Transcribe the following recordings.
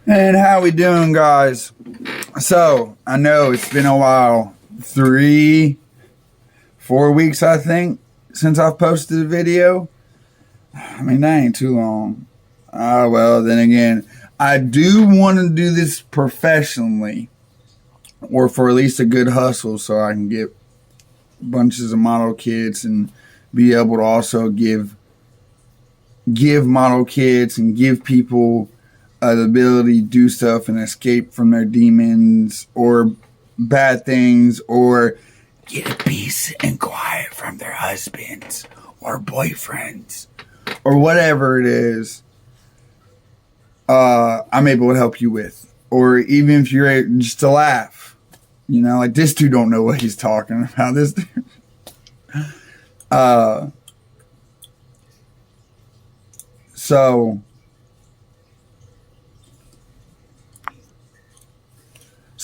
And how we doing, guys? So I know it's been a while, 4 weeks I think, since I've posted a video. I mean, that ain't too long. Well, then again, I do want to do this professionally, or for at least a good hustle, so I can get bunches of model kits and be able to also give model kits and give people the ability to do stuff and escape from their demons or bad things, or get a peace and quiet from their husbands or boyfriends or whatever it is. I'm able to help you with, or even if you're just to laugh, like this dude don't know what he's talking about. This dude. So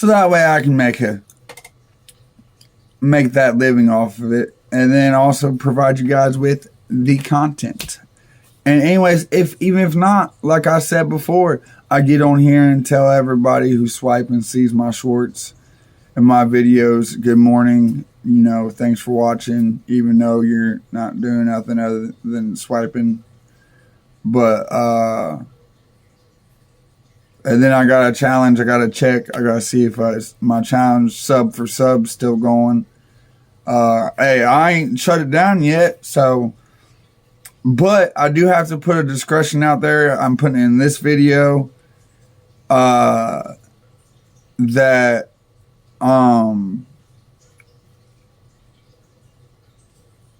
that way I can make that living off of it, and then also provide you guys with the content. And anyways, even if not, like I said before, I get on here and tell everybody who swipe and sees my shorts and my videos, good morning, thanks for watching, even though you're not doing nothing other than swiping. But and then I got a challenge. I got to check. I got to see if my challenge sub for sub still going. Hey, I ain't shut it down yet. So, but I do have to put a discretion out there. I'm putting in this video that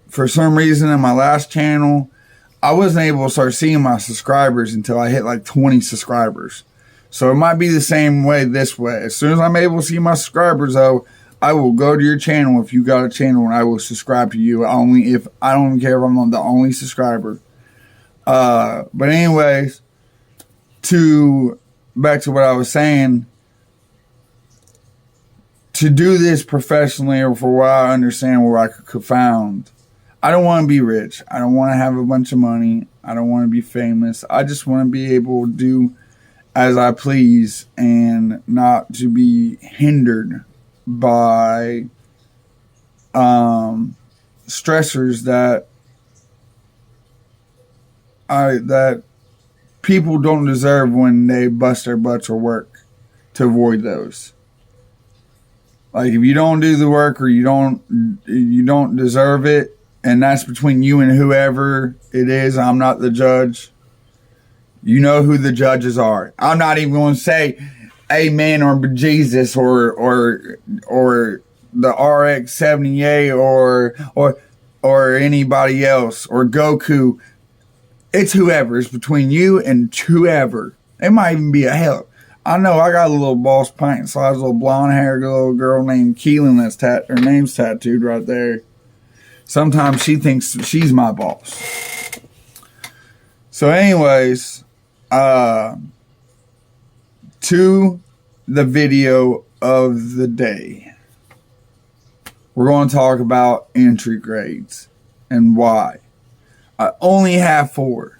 for some reason in my last channel, I wasn't able to start seeing my subscribers until I hit like 20 subscribers. So it might be the same way this way. As soon as I'm able to see my subscribers, though, I will go to your channel if you got a channel, and I will subscribe to you. Only if I don't even care if I'm the only subscriber. But anyways, back to what I was saying. To do this professionally, or for what I understand, where I could found, I don't want to be rich. I don't want to have a bunch of money. I don't want to be famous. I just want to be able to do as I please and not to be hindered by stressors that people don't deserve when they bust their butts or work, to avoid those. Like, if you don't do the work, or you don't deserve it, and that's between you and whoever it is. I'm not the judge. You know who the judges are. I'm not even going to say amen or Jesus or the RX-70A or anybody else, or Goku. It's whoever. It's between you and whoever. It might even be a hell. I know I got a little boss pint sized little blonde haired little girl named Keelan that's her name's tattooed right there. Sometimes she thinks she's my boss. So anyways, to the video of the day. We're going to talk about entry grades and why. I only have 4.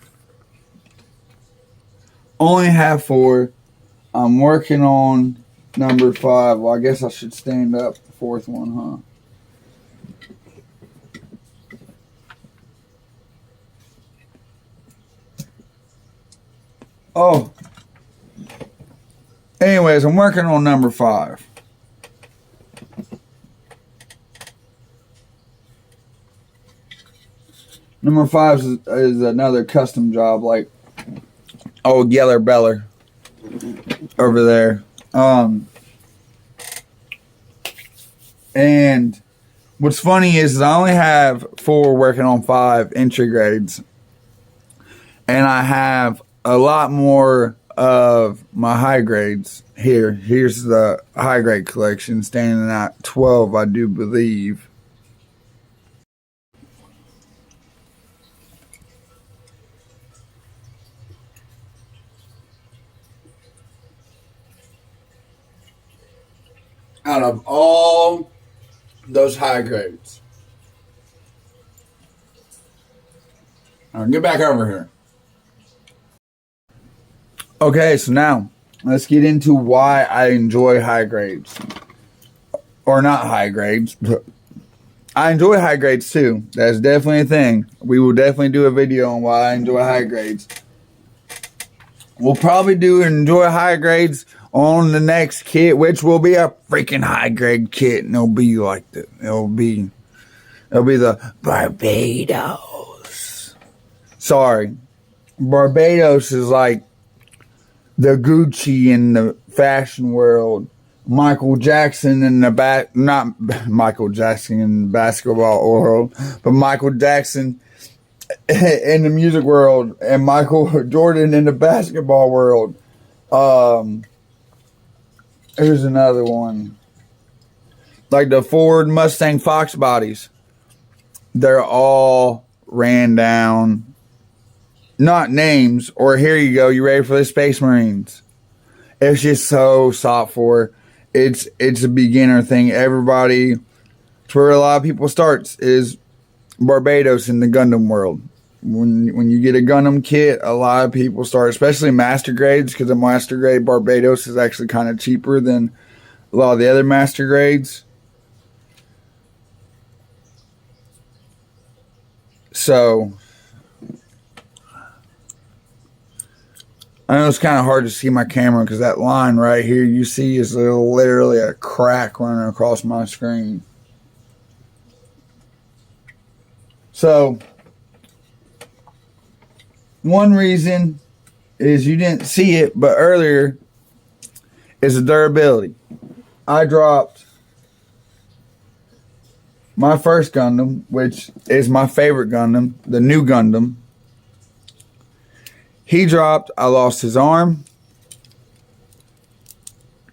I'm working on number 5. Well, I guess I should stand up the 4th one, huh? Oh. Anyways, I'm working on number 5. Number 5 is another custom job, like old Yeller Beller over there. And what's funny is I only have 4 working on 5 entry grades. And I have a lot more of my high grades here. Here's the high grade collection, standing at 12, I do believe. Out of all those high grades. All right, get back over here. Okay, so now let's get into why I enjoy high grades. Or not high grades. I enjoy high grades too. That's definitely a thing. We will definitely do a video on why I enjoy high grades. We'll probably do enjoy high grades on the next kit, which will be a freaking high grade kit, and it'll be like it'll be the Barbados. Sorry, Barbados is like the Gucci in the fashion world. Michael Jackson in the not Michael Jackson in the basketball world, but Michael Jackson in the music world and Michael Jordan in the basketball world. Here's another one. Like the Ford Mustang Fox bodies. They're all ran down. Not names. Or here you go. You ready for the Space Marines? It's just so sought for. It's a beginner thing. Everybody, it's where a lot of people starts is Barbados in the Gundam world. When you get a Gundam kit, a lot of people start, especially master grades, because the master grade Barbados is actually kind of cheaper than a lot of the other master grades. So I know it's kind of hard to see my camera because that line right here you see is literally a crack running across my screen. So one reason is you didn't see it, but earlier is the durability. I dropped my first Gundam, which is my favorite Gundam, the new Gundam. He dropped, I lost his arm,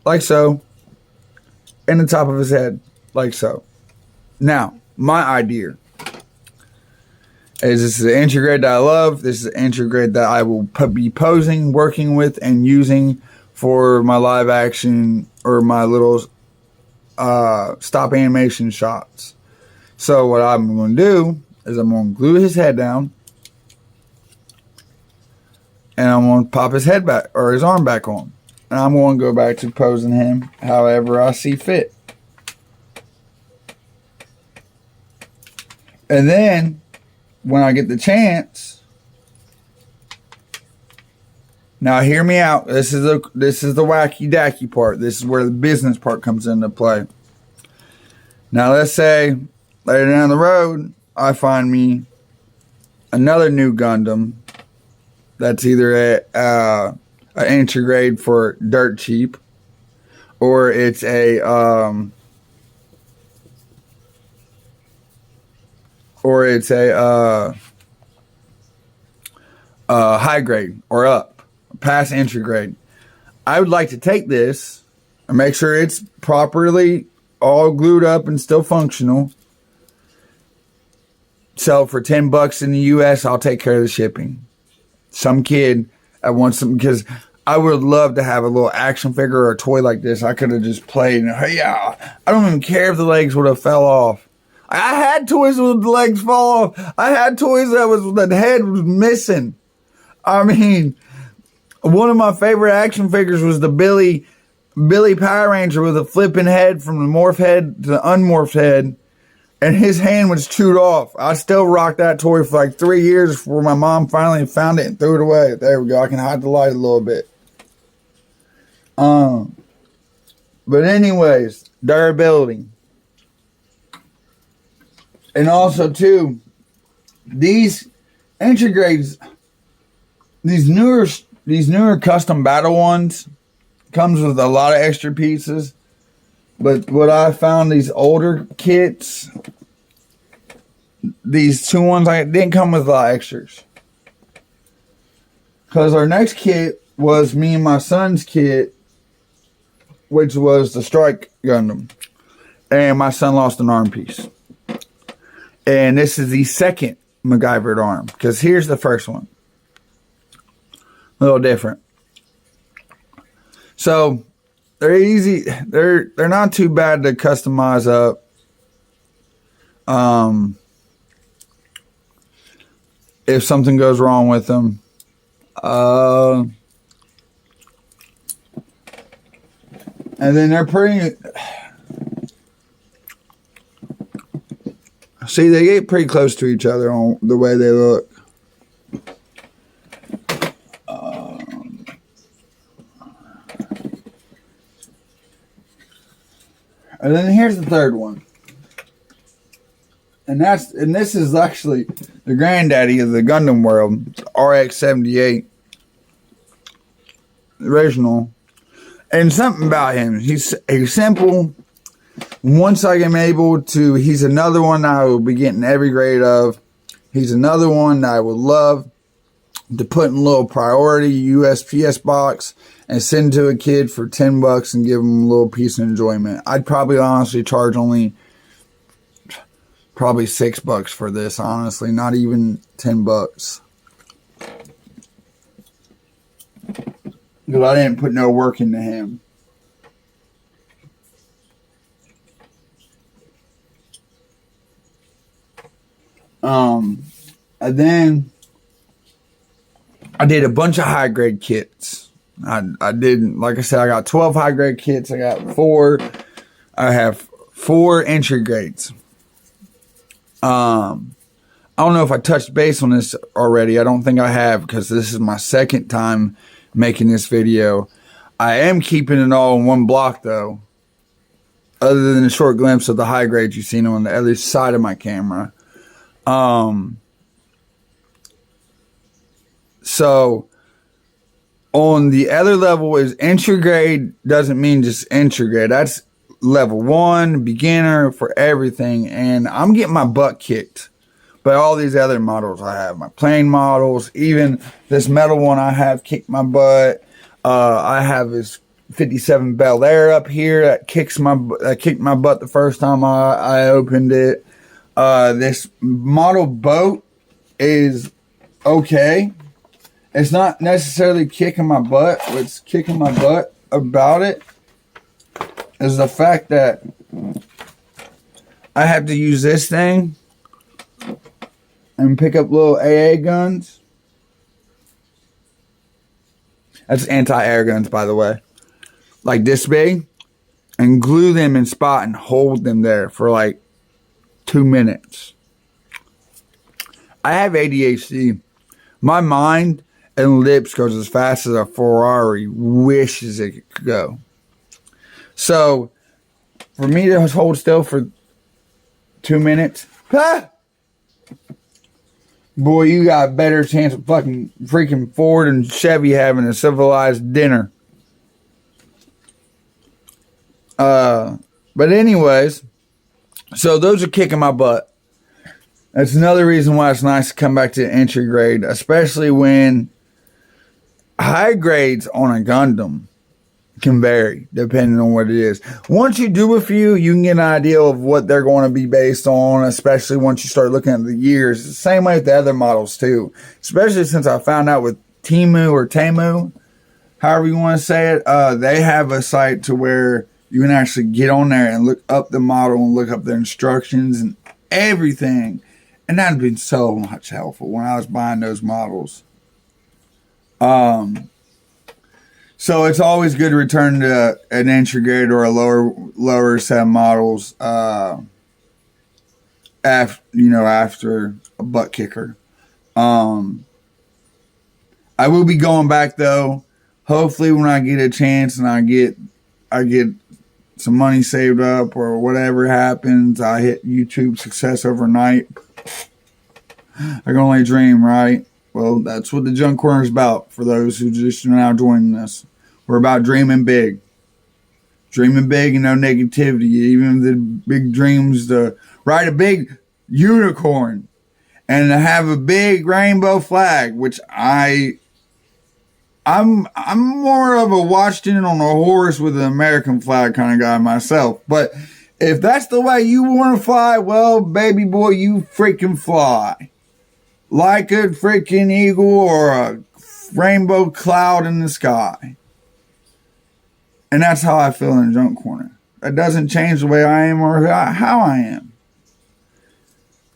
like so, and the top of his head, like so. Now, my idea is this is an entry grade that I love. This is an entry grade that I will be posing, working with, and using for my live action or my little stop animation shots. So what I'm going to do is I'm going to glue his head down. And I'm going to pop his head back, or his arm back on. And I'm going to go back to posing him however I see fit. And then, when I get the chance, now hear me out. This is the wacky dacky part. This is where the business part comes into play. Now let's say, later down the road, I find me another new Gundam. That's either an entry grade for dirt cheap, or it's a high grade or up, past entry grade. I would like to take this and make sure it's properly all glued up and still functional. Sell for $10 in the US. I'll take care of the shipping. Some kid I want some, because I would love to have a little action figure or a toy like this. I could have just played and yeah, I don't even care if the legs would have fell off. I had toys with the legs fall off. I had toys that the head was missing. I mean, one of my favorite action figures was the Billy Power Ranger with a flipping head from the morph head to the unmorphed head. And his hand was chewed off. I still rocked that toy for like 3 years before my mom finally found it and threw it away. There we go. I can hide the light a little bit. But anyways, durability. And also too, these entry grades, these newer custom battle ones, comes with a lot of extra pieces. But what I found, these older kits, these two ones, didn't come with a lot of extras. Because our next kit was me and my son's kit, which was the Strike Gundam. And my son lost an arm piece. And this is the second MacGyvered arm. Because here's the first one. A little different. So they're easy. They're not too bad to customize up. If something goes wrong with them. And then they're pretty... See, they get pretty close to each other on the way they look. And then here's the third one. And this is actually the granddaddy of the Gundam world, RX-78. The original. And something about him. He's simple. Once I am able to, he's another one I will be getting every grade of. He's another one that I would love to put in a little priority USPS box and send to a kid for $10 and give him a little piece of enjoyment. I'd probably honestly charge only probably $6 for this, honestly, not even $10. Because I didn't put no work into him. And then I did a bunch of high grade kits. I did, like I said, I got 12 high grade kits. I have 4 entry grades. I don't know if I touched base on this already. I don't think I have, because this is my second time making this video. I am keeping it all in one block though, other than a short glimpse of the high grades you've seen on the other side of my camera. So on the other level is entry grade. Doesn't mean just entry grade. That's level 1, beginner, for everything. And I'm getting my butt kicked by all these other models I have. My plane models, even this metal one I have kicked my butt. I have this 57 Bel Air up here that kicked my butt the first time I opened it. This model boat is okay. It's not necessarily kicking my butt. What's kicking my butt about it is the fact that I have to use this thing and pick up little AA guns. That's anti-air guns, by the way. Like this big. And glue them in spot and hold them there for like 2 minutes. I have ADHD. My mind and lips goes as fast as a Ferrari wishes it could go. So, for me to hold still for 2 minutes, boy, you got a better chance of freaking Ford and Chevy having a civilized dinner. But anyways, so those are kicking my butt. That's another reason why it's nice to come back to entry grade, especially when high grades on a Gundam can vary depending on what it is. Once you do a few, you can get an idea of what they're going to be based on, especially once you start looking at the years. It's the same way with the other models too, especially since I found out with Temu, however you want to say it, they have a site to where you can actually get on there and look up the model and look up the instructions and everything. And that'd been so much helpful when I was buying those models. So it's always good to return to an entry grade or a lower set of models after a butt kicker. I will be going back though. Hopefully when I get a chance and I get some money saved up or whatever happens, I hit YouTube success overnight. I can only dream, right? Well, that's what the Junk Corner is about for those who just are now joining us. We're about dreaming big. Dreaming big and no negativity. Even the big dreams to ride a big unicorn and to have a big rainbow flag, which I'm more of a Washington on a horse with an American flag kind of guy myself. But if that's the way you want to fly, well, baby boy, you freaking fly. Like a freaking eagle or a rainbow cloud in the sky. And that's how I feel in the Junk Corner. That doesn't change the way I am or how I am.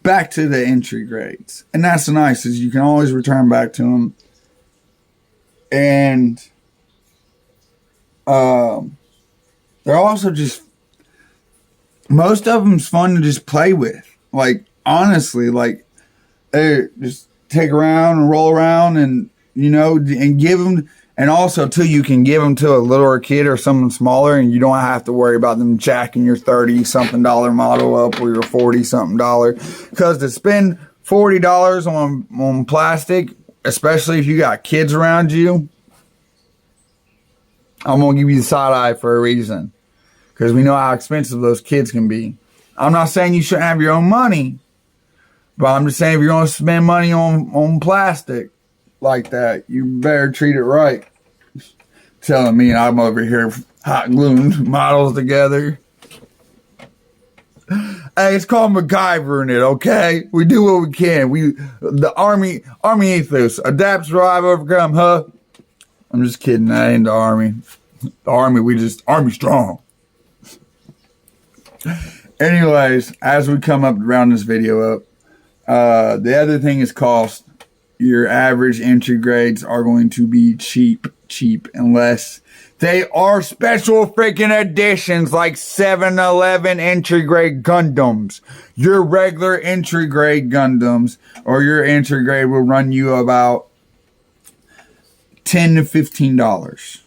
Back to the entry grades. And that's the nice, is you can always return back to them. And they're also just, most of them's fun to just play with. Like, honestly, like, hey, just take around and roll around and, you know, and give them. And also, too, you can give them to a littler kid or someone smaller, and you don't have to worry about them jacking your $30-something model up or your $40-something. Because to spend $40 on plastic, especially if you got kids around you, I'm going to give you the side eye for a reason. Because we know how expensive those kids can be. I'm not saying you shouldn't have your own money, but I'm just saying if you're going to spend money on plastic like that, you better treat it right. Telling me I'm over here hot gluing models together. Hey, it's called MacGyvering it, okay? We do what we can. The army ethos, adapt, survive, overcome, huh? I'm just kidding. I ain't the army. The army, army strong. Anyways, as we come up around this video up, the other thing is cost. Your average entry grades are going to be cheap, unless they are special freaking editions like 7-Eleven entry grade Gundams. Your regular entry grade Gundams or your entry grade will run you about $10 to $15.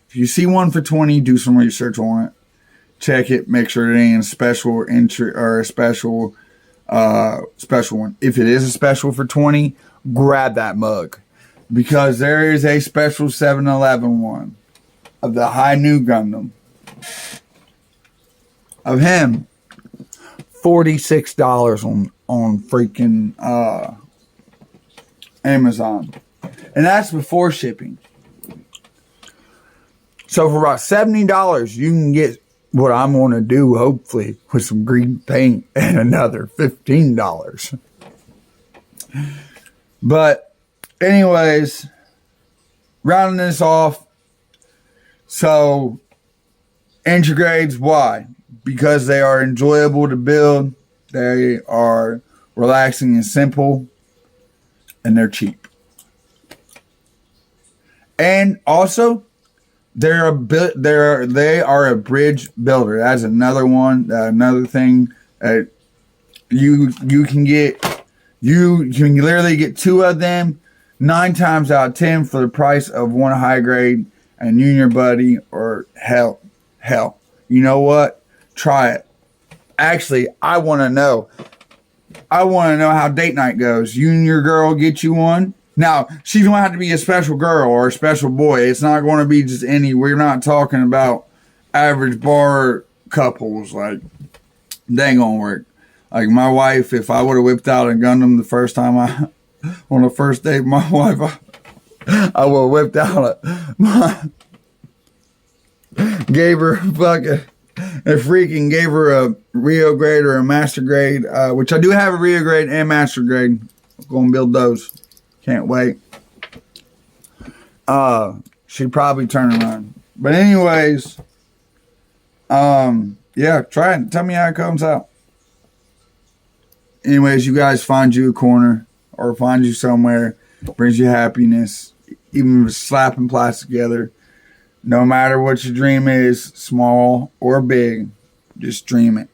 If you see one for $20, do some research on it. Check it, make sure it ain't a special entry or a special one. If it is a special for $20, grab that mug, because there is a special 7-Eleven one of the High New Gundam of him, $46 on freaking Amazon, and that's before shipping. So for about $70, you can get what I'm going to do, hopefully, with some green paint and another $15. But anyways, rounding this off, so entry grades, why? Because they are enjoyable to build, they are relaxing and simple, and they're cheap. And also, they are a bridge builder. That's another one, another thing that you can get. You can literally get 2 of them 9 times out of 10 for the price of one high grade, and you and your buddy, or hell, you know what? Try it. Actually, I want to know how date night goes. You and your girl get you one. Now, she's going to have to be a special girl or a special boy. It's not going to be just any. We're not talking about average bar couples. Like, they ain't going to work. Like my wife, if I would have whipped out a Gundam the first time on the first date with my wife, I would have whipped out gave her a Rio grade or a master grade, which I do have a Rio grade and master grade. I'm going to build those. Can't wait. She'd probably turn around. But anyways, yeah, try it. Tell me how it comes out. Anyways, you guys find you a corner or find you somewhere, brings you happiness, even if it's slapping plastic together. No matter what your dream is, small or big, just dream it.